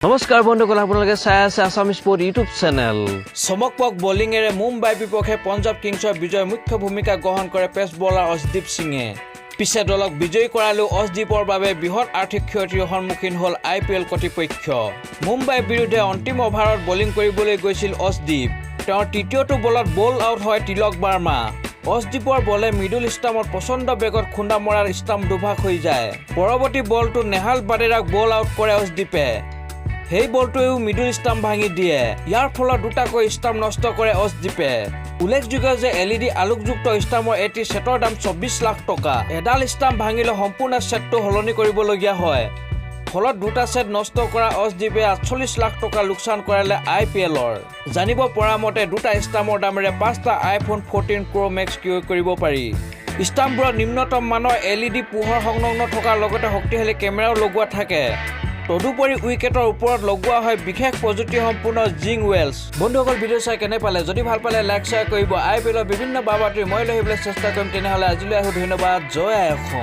নমস্কাৰ বন্ধুসকল আপোনালোকে চাই আছে আসাম স্পোৰ্ট ইউটিউব চেনেল চমকপ্ৰদ বলিঙেৰে মুম্বাই বিপক্ষে পঞ্জাব কিংছৰ বিজয় মুখ্য ভূমিকা গ্ৰহণ কৰে পেস বলাৰ আৰ্শদীপ সিঙে পিছে দলক বিজয়ী কৰালেও আৰ্শদীপৰ বাবে বৃহৎ আৰ্থিক ক্ষতিৰ সন্মুখীন হ'ল IPL কৰ্তৃপক্ষ মুম্বাইৰ বিৰুদ্ধে অন্তিম অভাৰত বলিং কৰিবলৈ গৈছিল আৰ্শদীপ তেওঁৰ তৃতীয়টো বলত বল আউট হয় তিলক বাৰ্মা আৰ্শদীপৰ বলে মিডল ষ্টাম্পত পছন্দ বেগত খুন্দা মৰাৰ ষ্টাম্প দুভাগ হৈ যায় পৰৱৰ্তী বলটো নেহাল বাডেৰাক বল আউট কৰে আৰ্শদীপে সেই বলটোৱেও মিডল ষ্টাম্প ভাঙি দিয়ে ইয়াৰ ফলত দুটাকৈ ষ্টাম্প নষ্ট কৰে আৰ্শদীপে উল্লেখযোগ্য যে LED আলোকযুক্ত ষ্টাম্পৰ এটি সেটৰ দাম 24 লাখ টকা এডাল ষ্টাম্প ভাঙিলে সম্পূৰ্ণ সেটটো সলনি কৰিবলগীয়া হয় ফলত দুটা সেট নষ্ট কৰা আৰ্শদীপে 48 লাখ টকা লোকচান কৰালে IPLৰ জানিব পৰা মতে দুটা ষ্টাম্পৰ দামেৰে 5টা iPhone 14 Pro Max ক্ৰয় কৰিব পাৰি ষ্টাম্পবোৰত নিম্নতম মানৰ LED পোহৰ সংলগ্ন থকাৰ লগতে শক্তিশালী কেমেৰাও লগোৱা থাকে তদুপৰি উইকেটৰ ওপৰত লগোৱা হয় বিশেষ প্ৰযুক্তি সম্পূৰ্ণ জিং ৱেলছ বন্ধুসকল ভিডিঅ' চাই কেনে পালে যদি ভাল পালে লাইক শ্বেয়াৰ কৰিব IPLৰ বিভিন্ন বাবাতৰি মই লৈ আহিবলৈ চেষ্টা কৰিম তেনেহ'লে আজিলৈ আহো ধন্যবাদ জয় অসম